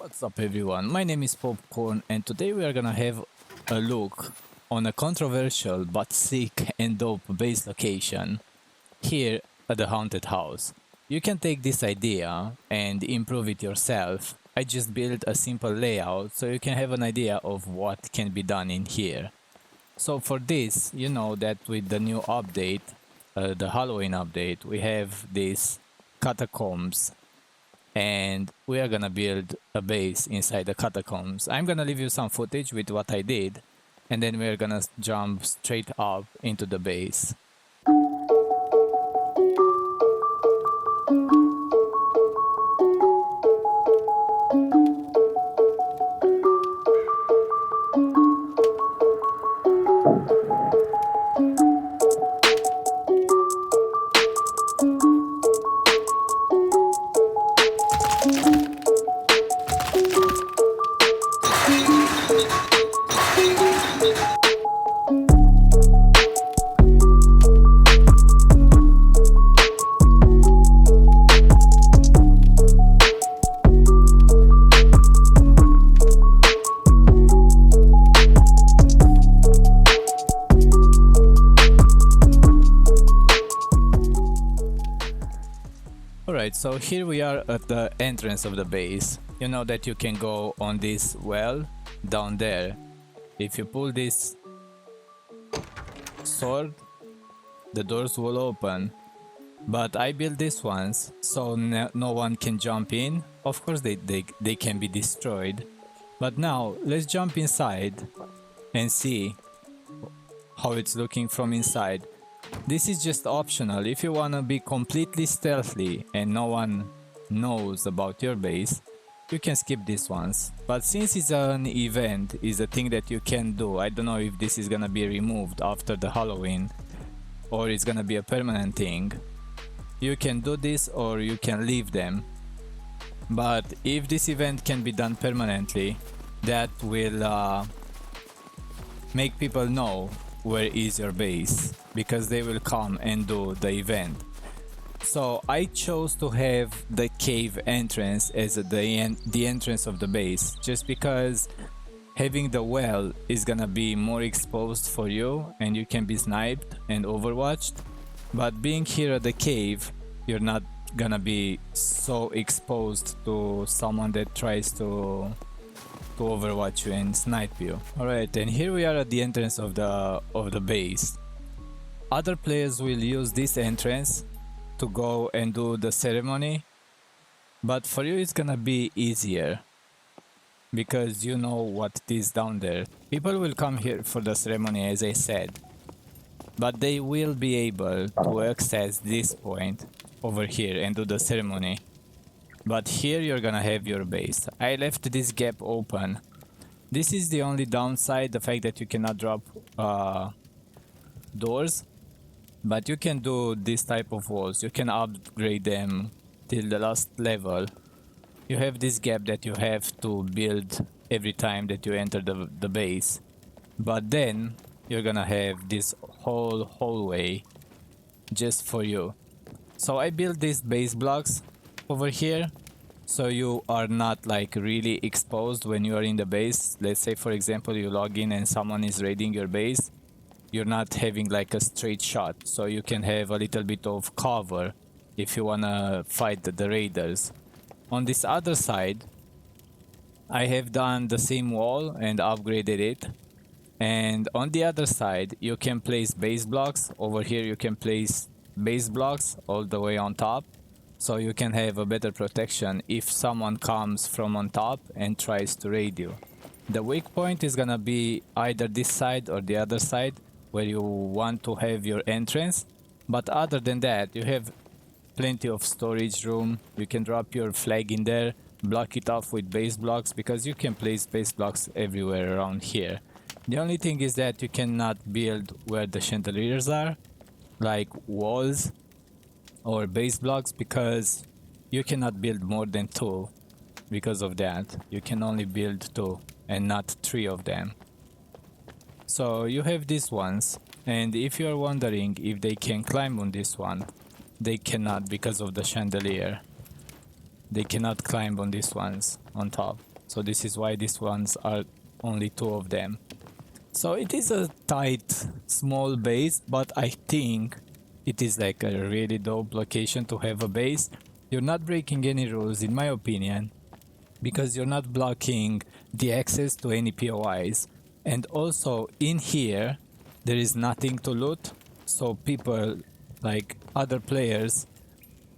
What's up everyone, my name is Popcorn and today we are gonna have a look on a controversial but sick and dope base location here at the haunted house. You can take this idea and improve it yourself. I just built a simple layout so you can have an idea of what can be done in here. So for this, you know that with the new update, the Halloween update, we have these catacombs and we are gonna build a base inside the catacombs. I'm gonna leave you some footage with what I did and then we're gonna jump straight up into the base. Alright, so here we are at the entrance of the base. You know that you can go on this well down there. If you pull this sword, the doors will open. But I built these ones so no one can jump in. Of course they can be destroyed. But now let's jump inside and see how it's looking from inside. This is just optional. If you wanna be completely stealthy and no one knows about your base, you can skip these ones. But since it's an event, it's a thing that you can do. I don't know if this is gonna be removed after the Halloween or it's gonna be a permanent thing. You can do this or you can leave them. But if this event can be done permanently, that will make people know where is your base, because they will come and do the event. So I chose to have the cave entrance as the entrance of the base, just because having the well is gonna be more exposed for you and you can be sniped and overwatched. But being here at the cave, you're not gonna be so exposed to someone that tries to overwatch you and snipe you. Alright, and here we are at the entrance of the base. Other players will use this entrance to go and do the ceremony, but for you it's gonna be easier because you know what is down there. People will come here for the ceremony, as I said, but they will be able to access this point over here and do the ceremony. But here you're gonna have your base. I left this gap open. This is the only downside, the fact that you cannot drop doors. But you can do this type of walls. You can upgrade them till the last level. You have this gap that you have to build every time that you enter the base. But then you're gonna have this whole hallway just for you. So I built these base blocks over here, so you are not like really exposed when you are in the base. Let's say for example you log in and someone is raiding your base, you're not having like a straight shot, so you can have a little bit of cover if you wanna fight the raiders. On this other side, I have done the same wall and upgraded it, and on the other side you can place base blocks. Over here you can place base blocks all the way on top, so you can have a better protection if someone comes from on top and tries to raid you. The weak point is gonna be either this side or the other side where you want to have your entrance, but other than that you have plenty of storage room. You can drop your flag in there, block it off with base blocks, because you can place base blocks everywhere around here. The only thing is that you cannot build where the chandeliers are, like walls or base blocks, because you cannot build more than 2. Because of that, you can only build 2 and not 3 of them. So you have these ones, and if you are wondering if they can climb on this one, they cannot because of the chandelier. They cannot climb on these ones on top. So this is why these ones are only 2 of them. So it is a tight, small base, but I think it is like a really dope location to have a base. You're not breaking any rules, in my opinion, because you're not blocking the access to any POIs. And also in here, there is nothing to loot, so people, like other players,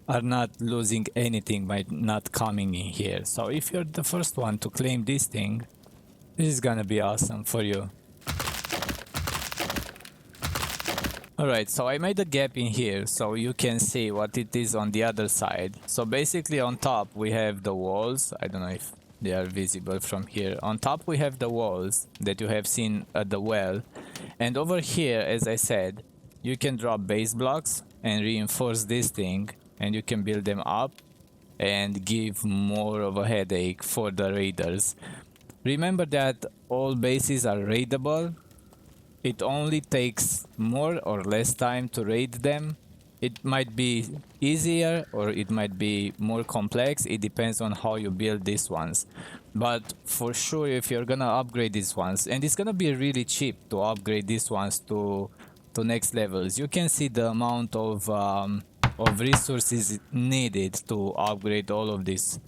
are not losing anything by not coming in here. So if you're the first one to claim this thing, this is gonna be awesome for you. Alright, so I made a gap in here so you can see what it is on the other side. So basically on top we have the walls. I don't know if they are visible from here. On top we have the walls that you have seen at the well. And over here, as I said, you can drop base blocks and reinforce this thing, and you can build them up and give more of a headache for the raiders. Remember that all bases are raidable. It only takes more or less time to raid them. It might be easier or it might be more complex. It depends on how you build these ones. But for sure, if you're gonna upgrade these ones, and it's gonna be really cheap to upgrade these ones to next levels. You can see the amount of resources needed to upgrade all of this.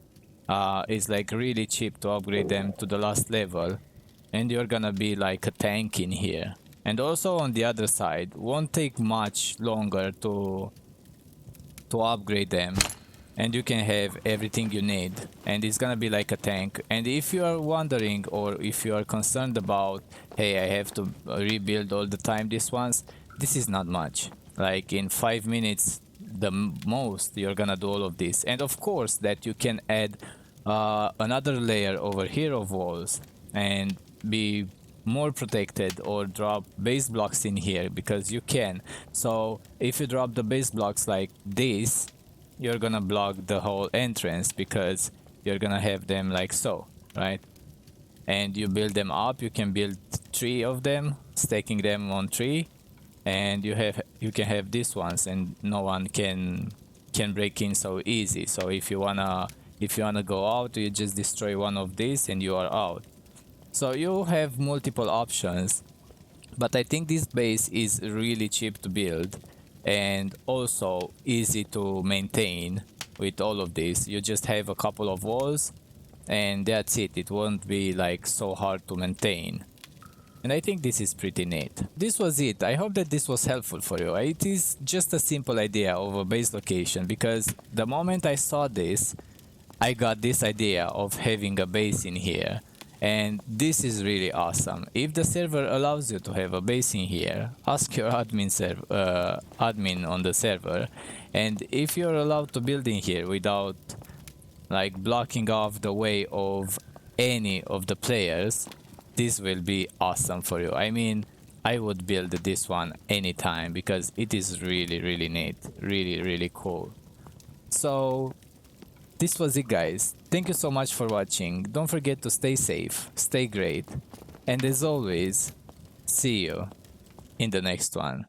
It's like really cheap to upgrade them to the last level. And you're gonna be like a tank in here. And also on the other side, won't take much longer to upgrade them, and you can have everything you need, and it's gonna be like a tank. And if you are wondering, or if you are concerned about, hey, I have to rebuild all the time these ones, this is not much. Like in 5 minutes the most, you're gonna do all of this. And of course that you can add another layer over here of walls and be more protected, or drop base blocks in here, because you can. So if you drop the base blocks like this, you're gonna block the whole entrance, because you're gonna have them like so, right? And you build them up. You can build 3 of them, stacking them on 3, and you can have these ones, and no one can break in so easy. So if you wanna go out, you just destroy one of these and you are out. So you have multiple options, but I think this base is really cheap to build and also easy to maintain. With all of this, you just have a couple of walls and that's it. It won't be like so hard to maintain. And I think this is pretty neat. This was it. I hope that this was helpful for you. It is just a simple idea of a base location, because the moment I saw this, I got this idea of having a base in here. And this is really awesome. If the server allows you to have a base in here, ask your admin on the server. And if you're allowed to build in here without like blocking off the way of any of the players, this will be awesome for you. I mean, I would build this one anytime, because it is really neat, really cool. So this was it, guys. Thank you so much for watching. Don't forget to stay safe, stay great, and as always, see you in the next one.